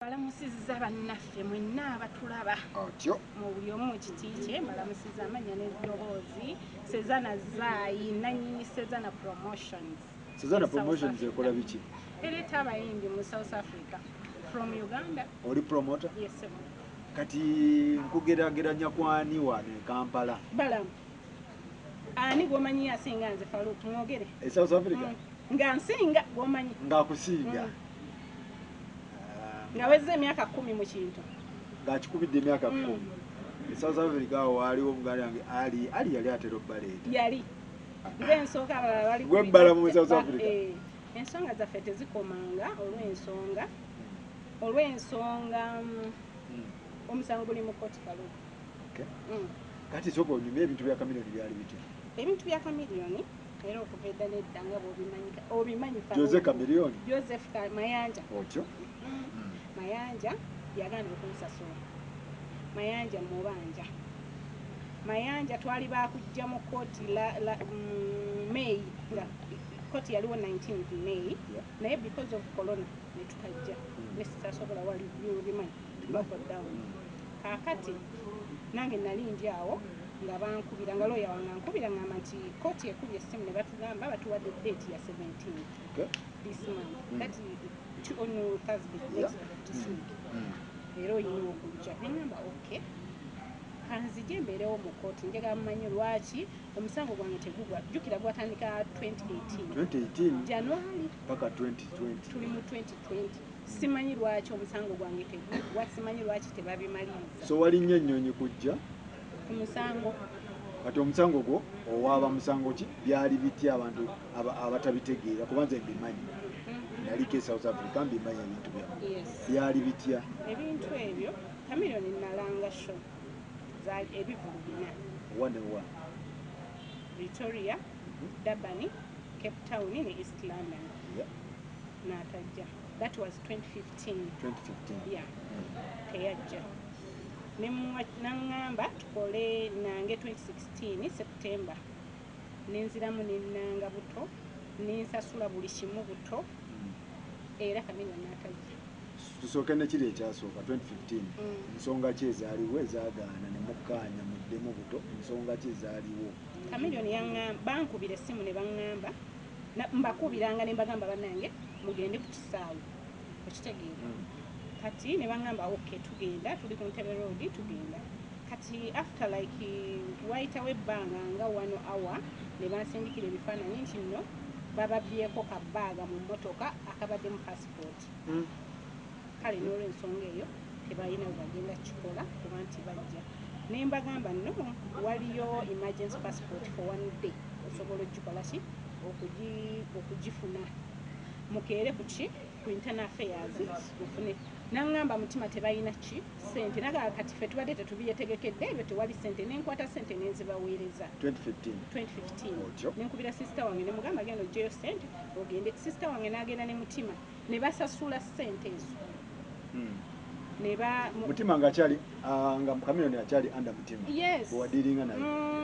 Balamusizza bannaffe mwenna abatulaba mu buli omu mu kiti kye balamusizza amanya n'eddoboozi Sezana Zaayi nannyini Sezana Promotions. Sezana Promotions ekola biki? Ereeta abayimbi mu South Africa from Uganda. Oli promoter? Yes, sir. Kati nkugeraageranya kwani wano e Kampala? Balamu. Ani gwomanyi asinga nze Farouk mwogere? E South Africa? Nga nsinga gwomanyi. Ng'akusinga? Nga wezze emyaka 10 mu kintu. Ng'akikubidde emyaka 10. E South Africa awo waaliwo omuganda wange Ali yali atera obbaleeta. Yali. Ng'ensonga abalala bali gwebbala mu South Africa. Ensonga zaffe tezikomanga olw'ensonga omusango guli mu kkooti Farouk. Kati sooka onyume ebintu bya Chameleone byali biti? Ebintu bya Chameleone era okuva edda n'edda nga obimanyi Jose Chameleone? Joseph Mayanja. Otyo? Mayanja yagana okunsasula. Mayanja mubanja. Mayanja twali bakujja mu kkooti May nga kkooti yaliwo 19th May naye because of corona ne tutajja ne sitasobola wali by'obimanyi lockdown. Kaakati nange nali ndi awo nga bankubira nga lawyer wange ankubira ngamba nti kkooti ekubye essimu ne batugamba batuwadde date ya 17 this month. That is on Thursday next this week. Era oyina okujja. Ne ngamba okay. Kanzije mbeerewo mu kkooti njagala mumanyi lwaki omusango gwange tegugwa. Jjukira gwatandika 2018 January paka 2020. Tuli mu 2020. Simanyi lwaki omusango gwange tegugwa, simanyi lwaki tebabimaliriza. So wali nnyo ennyonyi kujja ku musango. Kati omusango gwo owaaba musango ki byali bitya abantu abatabitegeera kuba nze mbimanyi. Naliko e South Africa mbimanyi ebintu byamu. Byali bitya? Ebintu ebyo Chameleone nalanga show zaali ebivulu bina. Wane wa? Victoria, Durban, Cape Town ne East London. N'atajja. That was 2015. 2015. Yeah. Teyajja. Nangamba tukole nange 2016 September. Nenziramu nennanga buto, nensasula buli kimu buto. Era Chameleone n'atajja. Tusooke nekiri ekyasooka 2015. Ensonga ki ezaaliwo ezaagaana ne mukkaanya muddemu buto? Ensonga ki ezaaliwo? Chameleone bankubira essimu ne baŋŋamba mbakubiranga ne mbagamba bannange mugende ku kisaawe okitegeera. Kati ne baŋŋamba okay tugenda tuli ku Ntebe Road tugenda. Kati after like wayitawo ebbanga nga 1 hour ne bansindikira ebifaananyi nti nno bababbyeko kabbaaga mu mmotoka akabadde mu passport. Kale n'olw'ensonga eyo tebalina bwe bagenda kikola kuba nti bajja. Ne mbagamba no waliyo emergency passport for 1 day osobola ogikola ki okugifuna mukeere ku ki ku internal affairs mufune. Naŋŋamba mutima tebalina ki ssente naga kati ffe tubadde tetubyetegekedde ebyo tewali ssente nenkwata ssente nenzibaweereza 2015 nenkubira sister wange ne mugamba genda oggyeyo ssente ogende. Sister wange n'agenda ne mutima ne basasula ssente ezo. Mutima ng'akyali nga Chameleone akyali under mutima. Yes. Wadiringa naye.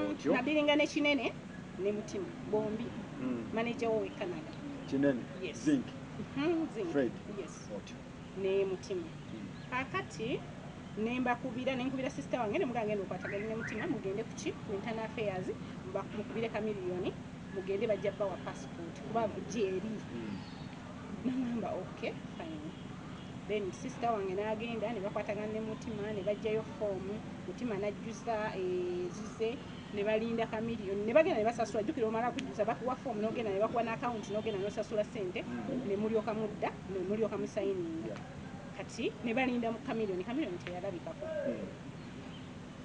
Otyo. Nadiringa ne Kinene ne mutima bombi. Manager we Canada. Kinene. Yes. Zinc. Zinc. Fred. Yes. Otyo. Ne mutima. Kakati nenkubira sister wange ne muganga ngenda okwatagana ne mutima mugende ku ki ku internal affairs mukubire Chameleone mugende bajja bawa passport kuba gyeri. Nangamba okay fine. Then sister wange n'agenda ne bakwatagana ne mutima ne bajjayo form mutima n'ajjuza ezize ne balinda Chameleone ne bagenda ne basasula. Jjukira omala kujjuza bakuwa form n'ogenda ne bakuwa n'account n'ogenda n'osasula ssente ne mulyoka mudda ne mulyoka musayininga. Kati ne balinda mu Chameleone teyalabikako.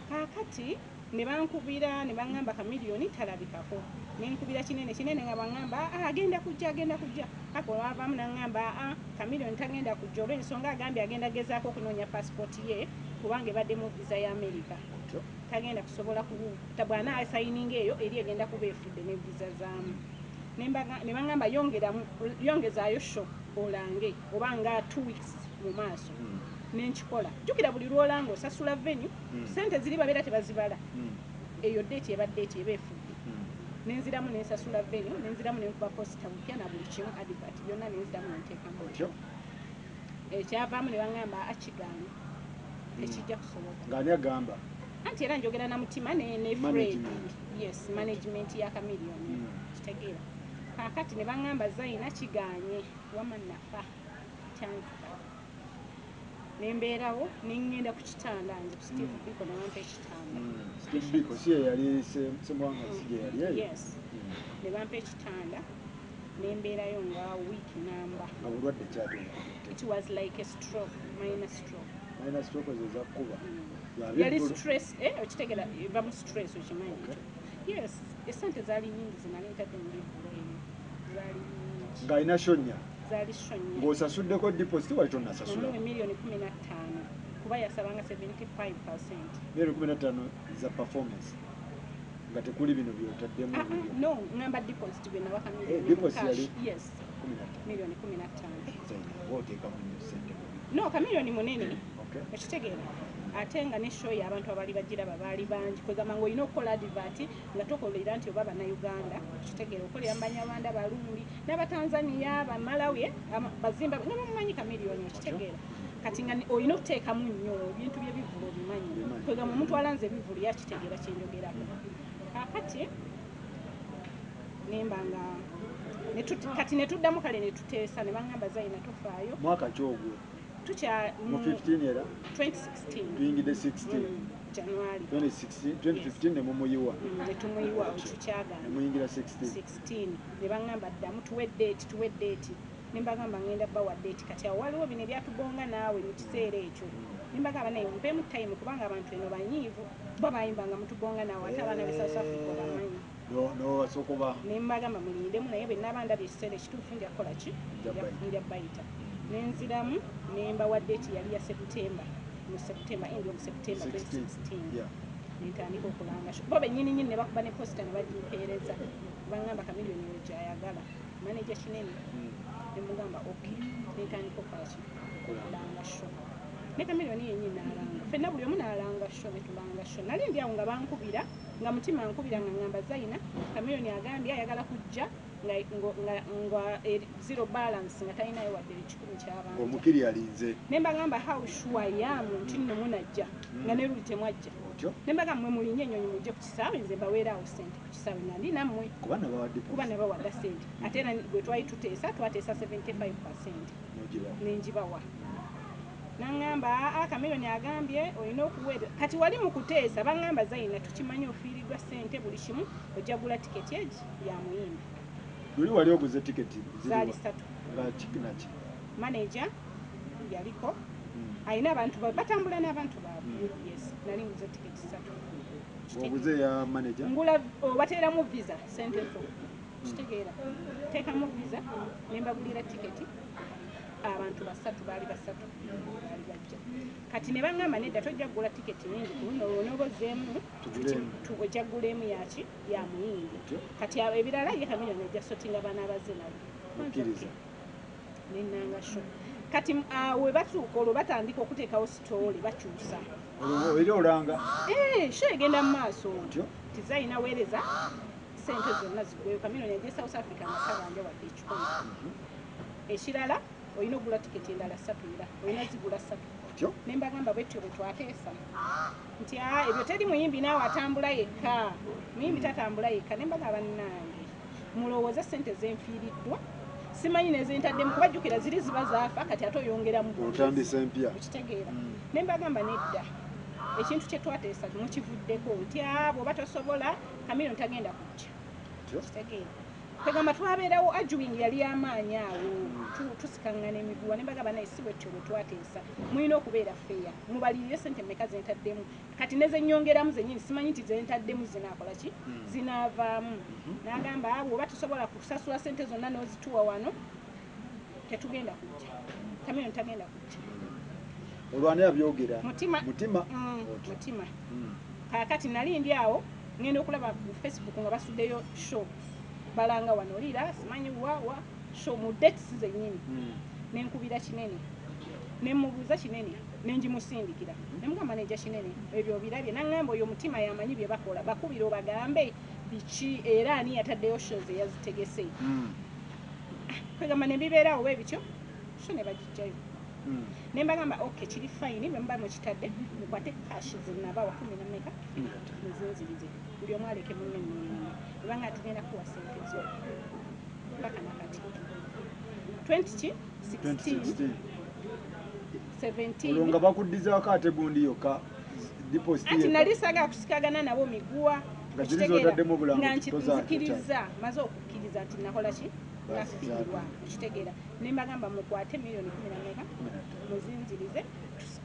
Kaakati ne bankubira ne baŋŋamba Chameleone talabikako. Nenkubira Kinene nga baŋŋamba agenda kujja. Ako lwavaamu n'aŋŋamba Chameleone tagenda kujja olw'ensonga agambye agenda gezaako okunoonya passport ye kubanga ebadde mu visa ya America. Tagenda kusobola bw'ana asayininga eyo eri egenda kuba efudde ne visa zaamu. Ne baŋŋamba yongezaayo show olange oba nga 2 weeks mu maaso. Nenkikola. Jjukira buli lwolanga osasula venue ssente ziri babeera tebazibala. Eyo date ebadde eba efudde. Nenziramu nensasula venue nenziramu nenkuba posta bupya na buli kimu advert byonna nenziramu nenteekamu. ekyavaamu ne baŋŋamba akiganye tekijja kusoboka ng'ani agamba anti era njogera na Mutima ne Fred yes management ya Chameleone kitegeera kaakati ne baŋŋamba Zaina kiganye wama nafa kyanfuka nembeerawo nengenda ku kitanda nze ku Steve Biko ne bampa ekitanda Steve Biko si yali semwanga si yali yes ne bampa ekitanda nembeerayo nga wiiki namba nga bulwadde kyatera it was like a stroke minor stroke zeza kuba yali stress okitegera eva mu stress okimanyi yes esente zaali nyingi zinali ntadde mu bivulu eyo zaali nyingi ng'alina shonya zaali shonya ng'osasuddeko deposit wali tonnasasula milioni 15 kuba yasabanga 75%. Milioni 15 za performance nga tekuli bino byotaddemu no ngamba deposit gwe nabaka milioni deposit yali yes 15 milioni 15 Zaina woteeka mu sente no kamilioni munene ekitegeera ate nga ne show y'abantu abali bagiraba baali bangi kwegamba ng'olina okukola advert nga tokolera nti oba bannayuganda ekitegeera okolera mu banyarwanda Barundi n'Abatanzania Bamalawi bazimba nga bamumanyi Chameleone ekitegeera kati nga olina okuteekamu nnyo ebintu by'ebivulu obimanyi kwegamba omuntu alanze ebivulu yakitegeera kyenjogerako kakati nembanga kati netuddamu kale netuteesa ne baŋŋamba Zaina tofaayo mwaka kyogwo tukya mu 15 era 2016 tuyingidde 16 January 2015 ne mumuyiwa netumuyiwa tukyagana muyingira 16 ne baŋŋamba ddamu tuwe date ne mbagamba ngenda bawa date kati awo waliwo bino ebyatugonga naawe mu kiseera ekyo ne mbagamba naye mumpemu time kubanga abantu eno banyiivu bo bayimbanga mutugonga naawe ate abaana be South Africa bamanyi sokoba ne mbagamba mulindemu naye bwe nabandabye ekiseera ekituufu nja kukola ki nja bayita nenziramu nembawa date yali ya September end of September 2016 nentandika okulanga bo bennyini nyini ne bakuba ne posta ne bagimpeereza baŋŋamba Chameleone we gyayagala manager kinene nemugamba okay nentandika okukola ki okulanga show ne Chameleone yennyini nalanga ffenna buli omu nalanga show netulanga show nali ndi awo nga bankubira nga Mutima nkubira nga ngamba Zaina Chameleone agambye ayagala kujja nga zero balance nga talinayo wadde 10 ky'abantu omukiri alinze nembagamba how sure yamu nti nno munajja nga ne luli temwajja nembagamba mwe mulinye ennyonyi mujje ku kisaawe nze mbaweeraawo ssente ku kisaawe nga ndi nammwe kuba nabawadda ssente ate era gwe twali twateesa 75% nenjibawa naŋŋamba Chameleone agambye olina okuweera kati wali mu kuteesa baŋŋamba Zaina tukimanyi ofiiriddwa ssente buli kimu ojja gula tiketi egi ya muyimbi luli wali oguze tiketi zaali 3 nga kikinaki manager yaliko alina abantu batambula n'abantu baabwe yes nali nguze tiketi 3 oguze ya manager ngula bateeramu visa ssente zo kitegeera teekamu visa nembagulira tiketi abantu basatu baali bajja kati ne baŋŋamba nedda tojja kugula tiketi nyingi ku luno olwonooba ozzeemu ojja kugulaemu yaki ya muyimbi kati ebirala ye Chameleone ejja sotinga baana abazze nabo nennanga sho kati we batuuka olwo batandika okuteekawo sitoole bakyusa era olanga sho egenda mu maaso nti Zaina weereza ssente zonna zigweyo Chameleone ejja South Africa nga tabanja wadde 10 ekirala olina ogula tiketi endala 3 era olina zigula 3 nembagamba bwetyo bwe twateesa nti ebyo teri muyimbi naawe atambula yekka muyimbi tatambula yekka nembagamba bannange mulowooze ssente zenfiiriddwa simanyi nezentaddemu kubajjukira ziri ziba zaafa kati ate oyongeramu otandisa empya okitegeera nembagamba nedda ekintu kye twateesa mukivuddeko nti bw'oba tosobola Chameleone tagenda kujja kitegeera kwegamba twabeerawo ajuwing yali amaanyi awo tusikaŋŋana emiguwa nembagamba naye si bwetyo bwe twateesa mulina okubeera feeya mubalirire ssente mmeka zentaddemu kati nezennyongeramu zennyini simanyi nti zentaddemu zinaakola ki zinaavaamu n'agamba bw'oba tosobola kusasula ssente zonna n'ozituwa wano tetugenda kujja Chameleone tagenda kujja olwani abyogera Mutima kakati nali ndi awo ngenda okulaba ku Facebook nga basuddeyo show balanga wano olira simanyi wa show mu dates zennyini nenkubira Kinene nemubuuza Kinene nenjimusindikira nemugamba neja Kinene ebyo birabye naŋŋamba oyo Mutima yamanyi bye bakola bakubira obagambe biki era ani yataddeyo shows eyazitegese kwegamba ne bibeerawo bwe bityo sho ne bagijjayo ne mbagamba okay kiri fine bwe mba mukitadde mukwate cash zinaba wa 10 na meka muzinzirize buli omu aleke munne mmulimi kubanga tugenda kuwa sente zo mpaka nakati 2016 17 olwo nga bakuddizaako ate gundi yokka deposit anti nali saga kusikagana nabo miguwa nga zirizotaddemu obulango nzikiriza maze okukkiriza nti nakola ki nafiirwa okitegeera ne mbagamba mukwate miliyoni 10 na meka muzinzirize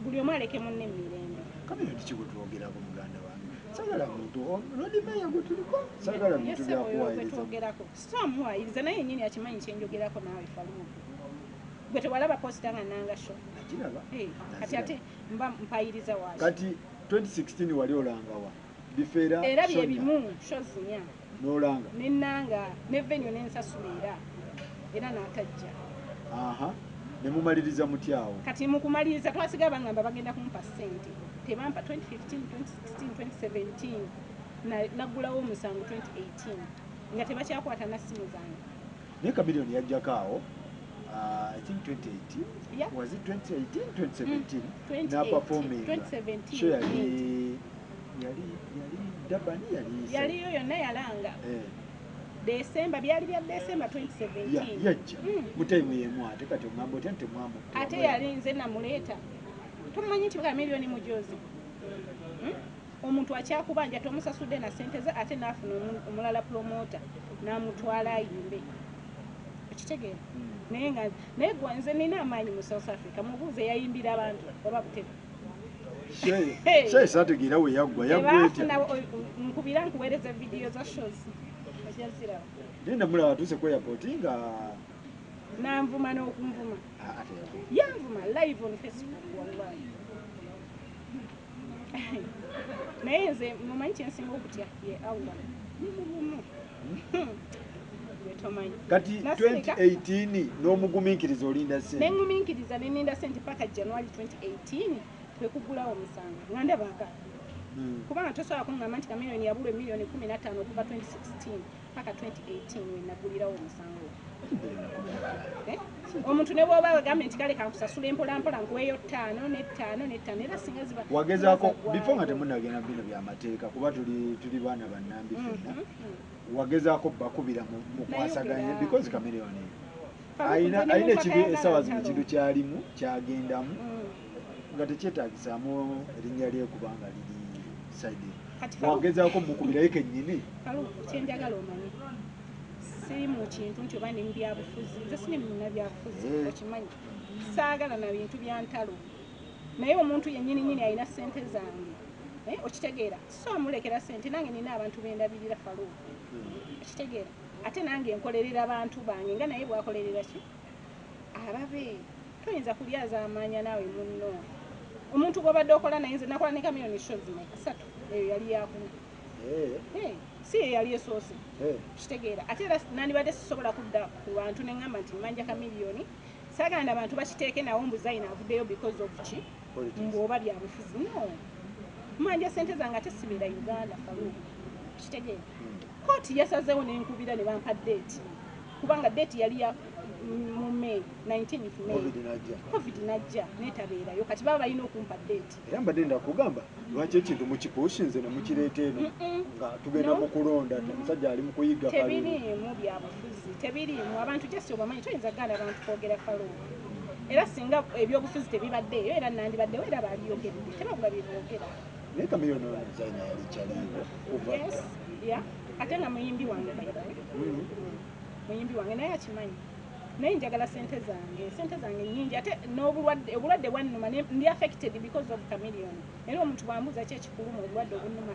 buli omu aleke munne mirembe Chameleone kigwe twogerako muganda wange sagala muntu lodimeya gwe tuliko sagala bintu byakuwayiriza so amuwayiriza naye yennyini akimanyi kyenjogerako naawe Faluku gwe tewalaba posita nga nanga sho nakiraba kati ate mba mpayiriza waaki kati 2016 wali olangawa bifeera era bye bimu sho zinya n'olanga nennanga ne venue n'ensasula era n'atajja nemumaliriza mutyawo kati mukumaliriza twasiga bangamba bagenda kumpa ssente tebampa 2015 2016 2017 naggulawo omusango 2018 nga tebakyakwata na ssimu zange naye Chameleone yajjako awo I think 2018 was it 2018 2017 na performing 2017 sure yali dabani yaliyo yonna yalanga December byali bya December 2017 yajja mutaimu yemu ate kati ngamba otya nti mwamu ate yali nze namuleeta tumanyi nti Chameleone mujozi omuntu akyakubanja tomusasudde na sente ze ate naafuna omulala promoter n'amutwala ayimbe okitegeera naye gwanze nina amaanyi mu South Africa mubuuze yayimbira abantu oba butebe Shay sategeera we yaggwa etya nkubira nkuweereza vidiyo za shows ojaziraba nenda mulaba atuuse ku airport nga nanvuma n'okunvuma yanvuma live on Facebook wallahi naye nze mumanyi kyensinga okutya ye Allah nimugumu kati 2018 n'omugumiikiriza olinda sente nengumiikiriza neninda sente paka January 2018 kwekugulawo omusango nga ndabanga kubanga tosobola kuŋŋamba nti Chameleone yabulwa miliyoni 15 okuva 2016 paka 2018 wenagulirawo omusango omuntu ne bwoba agambye nti kale kankusasula empolampola nkuweeyo 5 era singa ziba wagezaako before nga temunagenda bino byamateeka kuba tuli baana bannambi fenna wagezaako bakubira mu kwasaganya because Chameleone ayina ekibi essaawa zino ekintu kyalimu kyagendamu nga tekyetaagisaamu erinnya lye kubanga liri side wagezaako mukubirayo kennyini kyenjagala omanyi siri mu kintu nti oba nemu byabufuzi nze sine muna byabufuzi okimanyi saagala na bintu bya ntalo naye omuntu yennyini alina ssente zange okitegeera so amulekera ssente nange nina abantu bendabirira Faluku okitegeera ate nange nkolerera abantu bange nga naye bwakolerera ki ababe toyinza kulyaza amaanya naawe munno omuntu gwobadde okola naye nze nakola ne Chameleone shows kasatu eyo yali yakuna si yali esoose kitegeera ate era nandibadde sisobola kudda ku bantu neŋŋamba nti mmanja Chameleone saaganda abantu bakiteeke nawo mbuzayina avuddeyo because of ki mbwoba byabufuzi no mmanja sente zange ate sibeera Uganda Faluku kitegeera kooti yasazeewo nenkubira ne bampa deeti kubanga deeti yali ya mu May 19th May covid najja netabeerayo kati baba balina okumpa deeti era mbadde ndakugamba lwaki ekintu mukipushinze ne mukireeta eno nga tugenda mu kulonda omusajja ali mu kuyiga tebiriimu byabufuzi tebiriimu abantu just obamanyi toyinza ganda abantu kwogera Faluku era singa ebyobufuzi tebibaddeeyo era nandibaddewo era baalyogeredde tebabula byeboogera naye Chameleone omuzaina yali kyaliwo kuva ate nga muyimbi wange muyimbi wange naye akimanyi naye njagala sente zange nnyingi ate obulwadde bwannuma ndi affected because of Chameleone era omuntu bwambuuza ki ekikuluma obulwadde obunnuma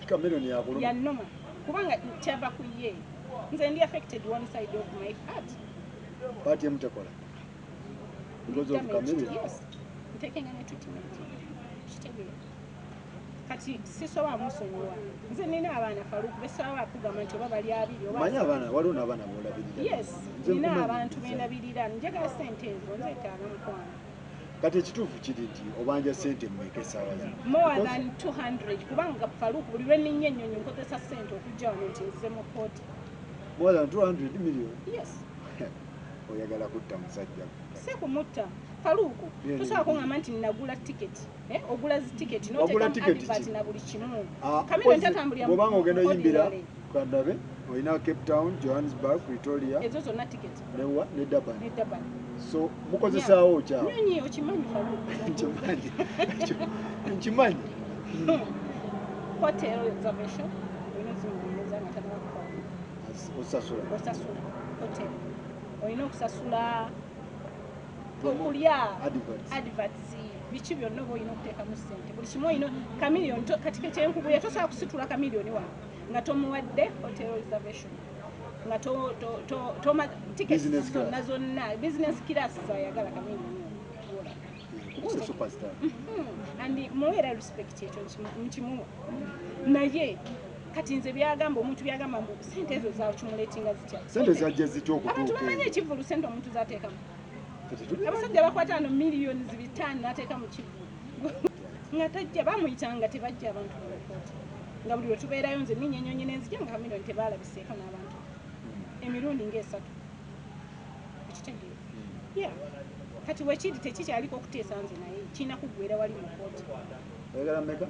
Chameleone yannuma kubanga kyava ku ye nze ndi affected one side of my heart part emutekola because of Chameleone ntekenga ne treatment kitegeera kati sisobola musonyiwa nze nina abaana Faluku besobola kugamba nti oba bali abiri manyi abaana waliwo n'abaana boolabirira nina abantu bendabirira njagala sente ezo nzeetaaga mukwano kati ekituufu kiri nti obanja sente mmeka essaawa zino more than 200 kubanga Faluku buli lwe nninnya ennyonyi nkozesa sente okujja wano nti nzize mu kooti more than 200 million yes oyagala kutta musajja si kumutta Faluku tosobola kungamba nti nagula tiketi ogula tiketi noteekamu na buli kimu Chameleone tatambulira bw'obanga ogenda oyimbira Kadabe olina Cape Town, Johannesburg, Pretoria ezo zonna tiketi ne Durban so mukozesaawo kyawo nyonyi okimanyi Faluku nkimanyi hotel reservation olina ozimunyeza nga tanaba osasula hotel olina okusasula okulya adverts biki byonna oba olina okuteekamu ssente buli kimu olina Chameleone kati kyenkubulya tosobola kusitula Chameleone wano nga tomuwadde hotel reservation nga tiketi zonna business class ayagala Chameleone superstar and muweera respect ekyo nkimuwa naye kati nze byagamba omuntu byagamba mbu sente ezo zakimuleetinga zitya sente zajja zitya abantu bamanyi ekivulu sente omuntu zateekamu abasajja bakwata wano miliyoni 5 n'ateeka mu kivulu nga tajja bamuyitanga tebajja abantu balekooti nga buli lwe tubeerayo nze ninyenyonyi nenzija nga Chameleone tebaalabiseeko n'abantu emirundi ng'esatu ekitegeera kati wekiri tekikyaliko okuteesa nze naye kirina kuggwera wali mu kooti oyagala meka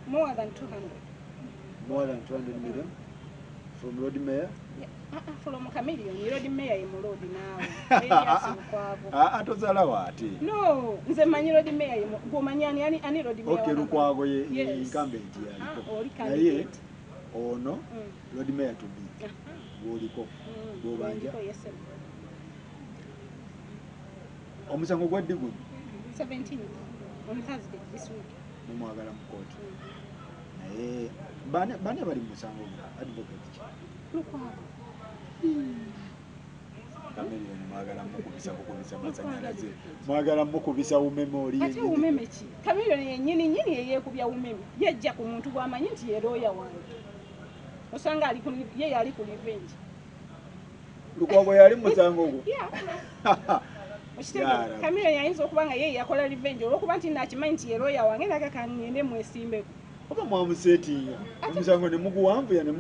more than 200 million from road mayor from Chameleone road mayor ye mu road naawe atozaala waate no nze manyi road mayor ye gwomanyi ani road mayor okay Lukwago ye incumbent yaliko naye ono road mayor to be bw'oliko bw'obanja omusango gwa ddi guno 17 on Thursday this week mumwagala mu kooti naye baani abali mu musango guno advocate ki Lukwago Chameleone mwagala mukubisa masanyalaze mwagala mukubisa umeme oli ate umeme ki Chameleone yennyini yeyeekubya umeme yajja ku muntu gwamanyi nti ye lawyer wange osanga ye yali ku revenge Lukwago yali mu musango gwo Chameleone yayinza okuba nga ye yakola revenge olwokuba nti nakimanyi nti ye lawyer wange naga kangende mwesimbeko oba mwamusetinga omusango ne muguwanvuya ne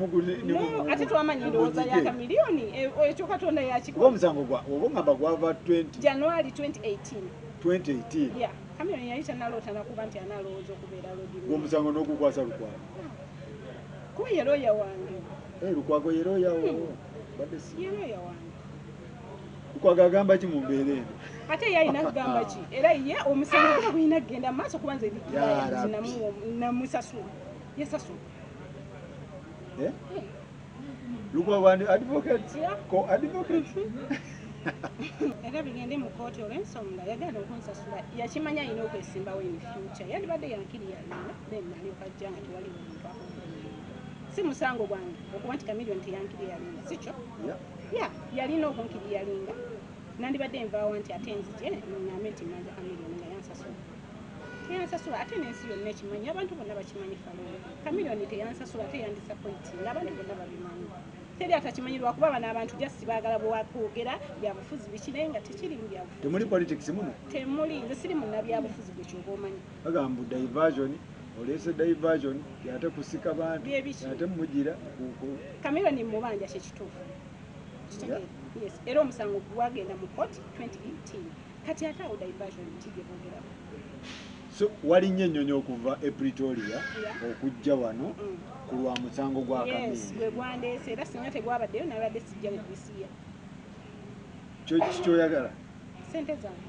ate twamanyi endowooza ya Chameleone ekyo Katonda yakikola omusango oba ngamba gwava January 2018 yeah Chameleone yali tanaloota nakuba nti analowooza okubeera lodi omusango n'ogukwasa Lukwago kuba ye lawyer wange Lukwago ye lawyer wo badde si ye lawyer wange Lukwago agamba ki mu mbeera eno ate ye alina kugamba ki era ye omusango kuba gulina kugenda maaso kuba nze namusasula yesasula Lukwago advocate era bigende mu kooti olw'ensonga yagenda okunsasula yakimanya alina okwesimbawo in future yandibadde yankiriyalinga then nalyoka ajja nga tewali muntu si musango gwange okuba nti Chameleone teyankiriyalinga sikyo yalina okunkiriyalinga nandibadde nvaawo nti ate nzije ngambe nti manja Chameleone nga yansasula ate n'ensi yonna ekimanyi abantu bonna bakimanyi Faluku Chameleone teyansasula ate yandisappointinga abantu bonna babimanyi teri atakimanyi lwakuba bano abantu jasi baagala bwakwogera byabufuzi bikire nga tekiri mu byabufuzi temuli politics muno temuli nze siri munna byabufuzi bwe kyoba omanyi bagamba diversion olese diversion yate kusika bantu yate mugira Chameleone mubanja kyekituufu yes era omusango gwagenda mu kooti 2018 kati ate awo diversion tije boogeramu so wali nnyo ennyonyi okuva e Pretoria okujja wano ku lwa musango gwa Chameleone yes gwe gwandeese era singa tegwabaddeyo nabadde sijja this year kyoyagala sente zange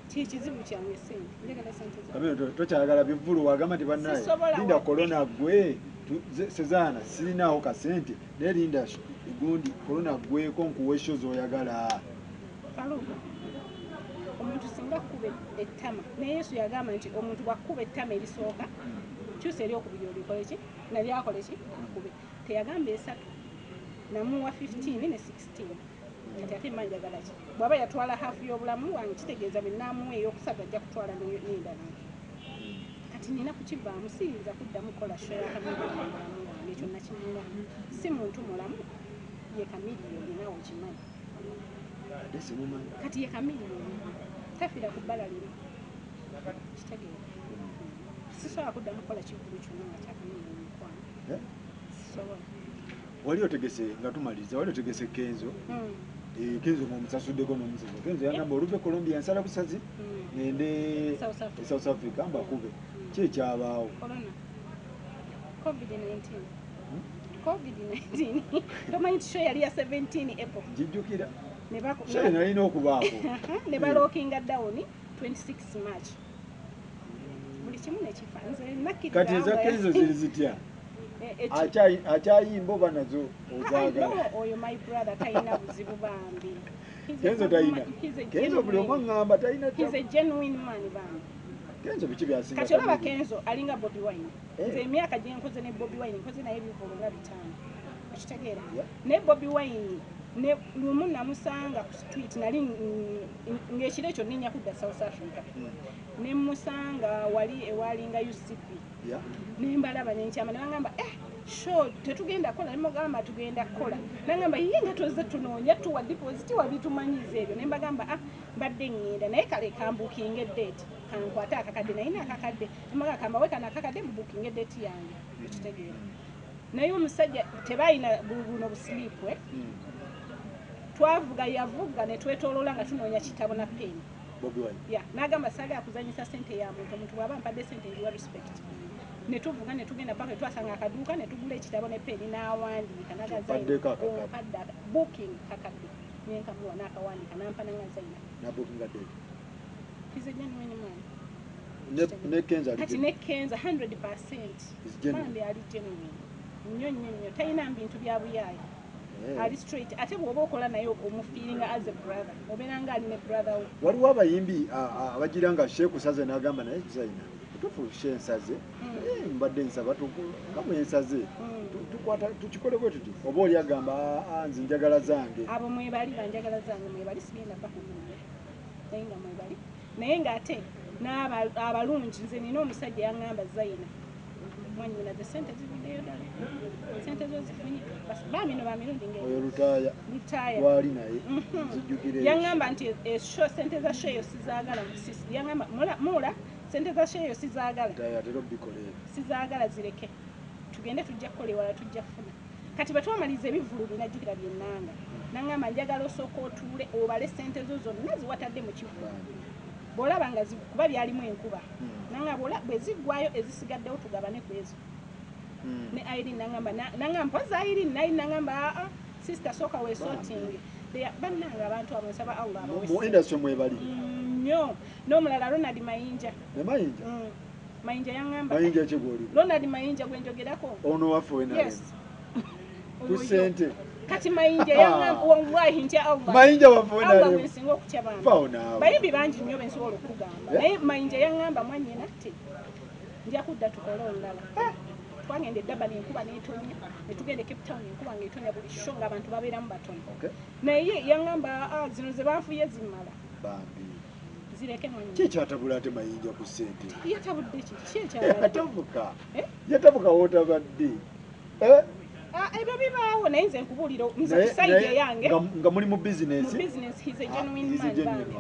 kizibu kyange sente njagala sente zange Chameleone tokyagala bivulu wagamba nti bannaye linda korona gwe Sezana sirinawo kasente naye linda gundi korona gweko nkuwa esho zoyagala Faluku omuntu singa kuba ettama naye Yesu yagamba nti omuntu bwakuba ettama erisooka kyusa eryokubiri olikola ki nalyakola ki akube teyagamba esatu namuwa 15 ne 16 kati ate mmanyi njagala ki bw'aba yatwala haafu y'obulamu wange kitegeeza bwe naamuwa ey'okusatu ajja kutwala n'endala kati nina kukivaamu siyinza kuddamu kola show ya Chameleone mu bulamu bwange ekyo nakimuwa si muntu mulamu ye Chameleone naawe okimanyi kati ye Chameleone tafiira ku bbala limu kitegeeza sisobola kuddamu kukola kivulu kyonna nga kya Chameleone mukwano sisobola wali otegese nga tumaliriza wali otegese Kenzo Kenzo mumusasuddeko n'omuzizo. Kenzo yagamba oluve Colombia nsala busazi ngende South Africa mbakube. Ki ekyabaawo? COVID-19. Tomanyi tisho yali ya 17 April. Jijjukira. Show nalina okubaako. Ne balookinga down 26 March. Buli kimu nekifa. Nze nakkiriza. Kati eza Kenzo ziri zitya? Akyayimba oba nazo ozaagala? Oyo my brother talina buzibu bambi. Kenzo talina. Kenzo buli omu aŋŋamba talina. He's a genuine man bambi. Kenzo biki byasinga? Kati olaba Kenzo alinga Bobi Wine. Nze emyaka gye nkoze ne Bobi Wine nkoze naye ebivolo nga 5. Okitegeera? Ne Bobi Wine ne lumu namusanga ku street nali ng'ekiro ekyo nninya kudda South Africa. Ne musanga wali ewalinga UCP. Ne mbalaba nenkyama ne bangamba sure tetugenda kola ne mugamba tugenda kola. Nangamba ye nga tozze tunoonya tuwa deposit wabitumanyiza ebyo. Ne mbagamba mbadde ngenda naye kale kambukinga date kankwata akakadde naye nakakadde emaga kamba we kana akakadde bubukinga date yange ekitegeera naye omusajja tebayina buno busleep twavuga yavuga ne twetolola nga tunoonya kitabo na peni Bobi Wine nagamba saga akuzanyisa sente ya muntu bwaba mpadde sente ndiwa respect ne tuvuga ne tugenda paka twasanga akaduuka ne tugula ekitabo ne peni n'awandiika nagazaina booking kakadde nenkamuwa n'akawandiika nampa nangazaina na booking date. He's a genuine man. Ne Kenzo kati ne Kenzo 100%. Bambi ali genuine. Nnyo talina bintu bya buyaaya. Ali straight. Ate bw'oba okola naye omufeelinga as a brother. Obeera nga ali ne brother we. Waliwo abayimbi abagira nga Sheku Saze n'agamba naye Zaina tufu Shensaze mbadde nsaba nga mwensaze tukikole bwe tuti oba oli agamba nze njagala zange abo mwebali banjagala zange mwebali sigenda bakubuulira naye nga mwebali naye ng'ate n'abalungi nze nina omusajja yaŋŋamba Zaina mwanyina ze sente zivuddeyo ddala sente zo zifunye bamino bamirundi oyo lutaaya wali naye zijjukire yaŋŋamba nti esho sente za sheyo sizaagala yaŋŋamba mula sente za sheyo sizaagala atera obikoleera sizaagala zireke tugende tujja kukola ewala tujja kufuna kati batwamaliza ebivulu bina jjukira byennanga naŋŋamba njagala osooka otuule obale sente zo zonna ziwatadde mu kivu bw'olaba nga kuba byalimu enkuba naŋŋamba bwe ziggwayo ezisigaddewo tugabane ku ezo ne Irene naŋŋamba mpoza Irene naye naŋŋamba sister sooka weesootinge bannanga abantu abo nsaba Allah mu industry mwebali nnyo n'omulala Ronald Mayinja ne Mayinja Mayinja yaŋŋamba Mayinja ekigwoli Ronald Mayinja gwe njogerako ono waffe we naye ku sente kati Mayinja yaŋŋamba wallahi ntya Allah Mayinja waffe we Allah wensinga okutya bambi fauna bayimbi bangi nnyo bensobola okugamba naye Mayinja yaŋŋamba mwanyina ati nja kudda tukole olulala twagenda eddaba n'enkuba n'etonya ne tugenda e Cape Town enkuba ng'etonya buli sho ng'abantu babeeramu batono naye yaŋŋamba zino ze banfuye zimmala bambi zireke mwanyina kikyatabula ate Mayinja ku ssente yatabudde ki ekyabadde yatabuka wootabadde ebyo bibaawo naye nze nkubuulira nze kusayidi eyange nga muli mu bizinesi he's a genuine man bambi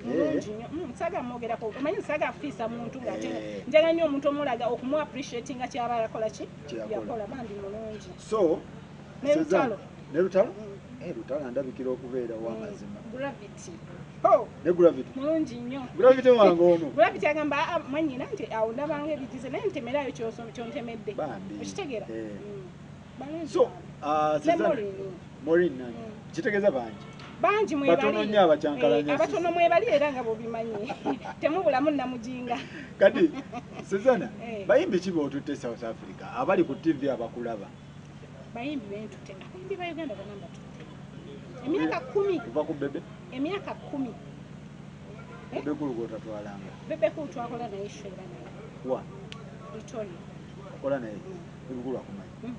mulungi nnyo nsaga mwogerako omanyi nsaga afiisa muntu ng'ate njagala nnyo omuntu omulaga okumu appreciate nga kyaba yakola ki yakola bambi mulungi so n'elutalo lutalo ndabikira okubeera w'amazima gravity ne gravity mulungi nnyo gravity wange ono gravity agamba mwanyina nti awo ndabanga ebigize naye ntemerayo kyontemedde okitegeera so Maureen kitegeeza bangi mwebali nnyo abakyankalanya abatono mwebali era nga bobimanye temubulamu namujinga kati Suzana bayimbi ki b'otutte South Africa abali ku TV abakulaba bayimbi bentutte abayimbi ba Uganda bonna mbatutte emyaka 10 kuva ku bebe emyaka 10 bebe kulu gwotatwalanga bebe kulu twakola naye shera naye wa Victoria okola naye bebe kulu akumanyi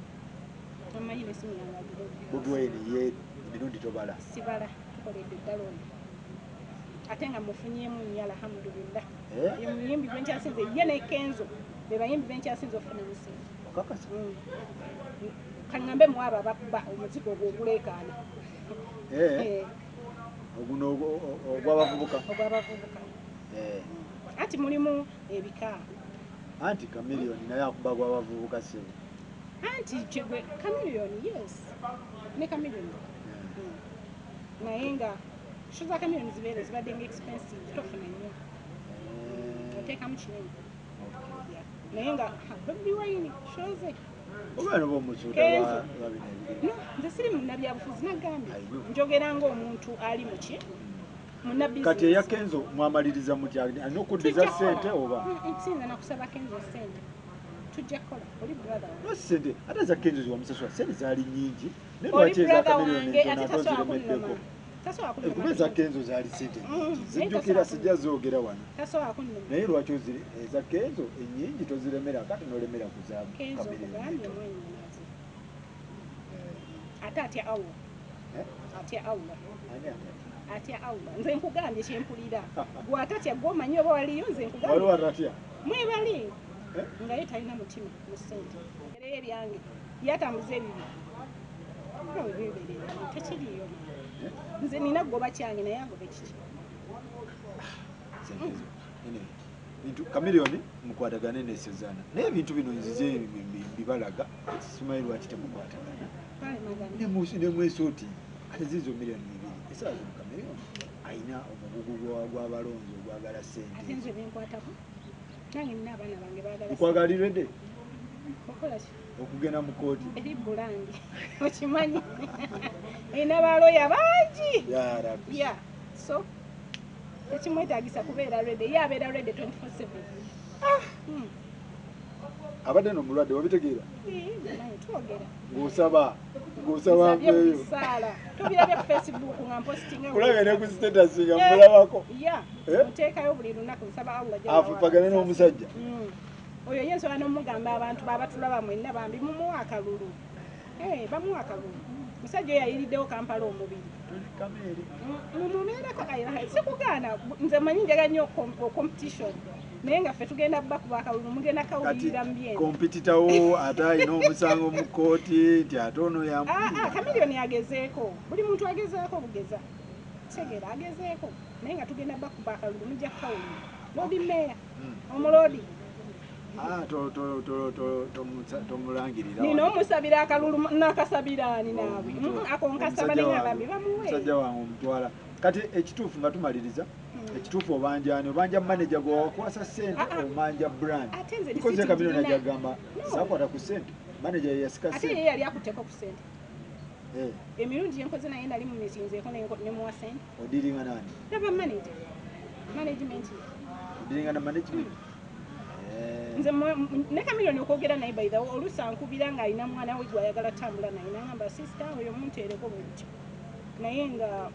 amanyi besimu yanga Bobi Wine ye mirundi tobala sibala tukoledde ddala ono ate nga mufunyeemu nnyo alhamdulillah ye muyimbi gwenkyasinze ye ne Kenzo be bayimbi benkyasinze ofuna musinga okakasa kaŋŋambe mu abo abakuba omuzigo ogwo oguleekaana oguno ogw'abavubuka anti mulimu ebika anti Chameleone naye akuba gw'abavubuka sebo anti kyegwe Chameleone yes ne Chameleone naye nga show za Chameleone zibeera zibadde nga expensive tofuna nnyo oteekamu kinene naye nga baby wine show ze obaana b'omusuuta babina ebigere nze siri munnabyabufuzi nagambye njogera ng'omuntu ali mu ki kati eya Kenzo mwamaliriza mutya alina okuddiza ssente oba sinza nakusaba Kenzo ssente tujja kukola oli brother no ssente ate za Kenzo ziwamusasula ssente zaali nnyingi naye lwaki eza Chameleone entono ziremeddeko kuba eza Kenzo zaali ssente zijjukira sijja zoogera wano naye lwaki eza Kenzo ennyingi toziremera kati nolemera ku za Chameleone ate atya awula atya awula atya awula nze nkugambye kyempulira gwe atatya gwomanyi oba waliyo nze nkugambye mwebali nga ye talina mutima mu ssente era ebyange yatambuza ebibi biberera tekiriyo nze nina goba kyange naye agobe kiki bintu Chameleone mukwatagane ne Suzana naye ebintu bino nzize bibalaga simanyi lwaki temukwatagana ne mwesooti ate zizo miliyoni 2 esaawa zino Chameleone ayina omugugu gw'abalonzi ogwagala ssente ate nze binkwatako nange nina abaana bange baagala okwagalirwe okola ki okugenda mu kooti eri bulangi okimanyi erina baloya bangi ya so tekimwetagisa kubeera rede ye abeera rede 24/7 abadde nomulwadde wabitegeera twogera ng'osaba mpeeyo tobirabye ku Facebook nga mpositinga kulabye ne ku status nga mulabako muteekayo buli lunaku nsaba Allah afupagane n'omusajja oyo ye nsobola n'omugamba abantu babatulaba mwenna bambi mumuwa akalulu bamuwa akalulu musajja oyo yayiriddewo Kampala omubiri mumubeereko sikugaana nze manyi njaga nnyo competition naye nga ffe tugenda bakuba akalulu mugenda kawulirira mu byenda kompititawo ate alina omusango mu kooti nti ate ono Chameleone agezeeko buli muntu agezeeko bugeza tegera agezeeko naye nga tugenda bakuba akalulu mujja kukawulira lodi meya omulodi tomulangirira nina omusabira akalulu nakasabiraani naawe ako nkasaba naye abambi bamuwe musajja wange omutwala kati ekituufu nga tumaliriza ekituufu obanja manager gwe wakwasa ssente omanja brand because Chameleone ajagamba sakwata ku ssente manager yasika ate ye yali akutteko ku ssente emirundi yenkoze naye nali mumisinzeeko nemuwa ssente odiringa nani laba manager management odiringa na management nze ne Chameleone okwogera naye by the way oluusi ankubira ng'alina mwana we gw'ayagala tambula naye nagamba sister oyo munteereko bwekyo naye nga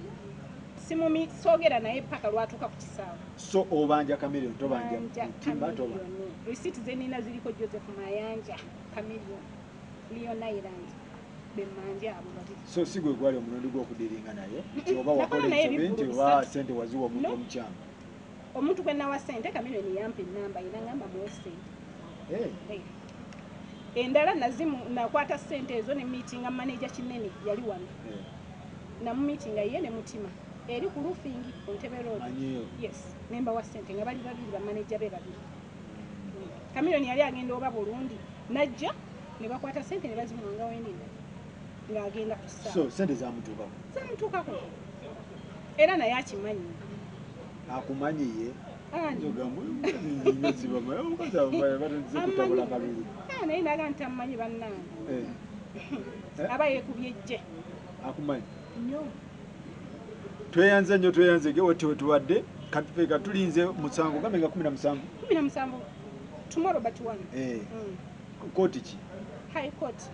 soogera naye paka lwatuuka ku kisaawe so obanja Chameleone tobanja mutima toba receipt ze nina ziriko Joseph Mayanja Chameleone Leon Island bemanja abo babiri so sigwe gwali omulondi gw'okudiringa naye nti oba wakola ensobi nti oba ssente waziwa omuntu omukyanga omuntu gwe nawa ssente Chameleone yampa ennamba ina ngamba muwe ssente endala nakwata ssente ezo ne meetinga manager kinene yali wano namu meetinga ye ne mutima eri ku roofing ku Ntebe Road yes nemba wa ssente nga bali babiri ba manager be babiri Chameleone yali agenda oba Burundi najja ne bakwata ssente ne bazimuwanga wendinda ng'agenda ku kisaawe so ssente zamutuukako era naye akimanyi akumanyi ye naye naga ntamumanyi bannange aba yeekubye ejje akumanyi tweyanze nnyo wetuwadde kati tulinze musango gambe nga 17 tomorrow but one kooti ki high court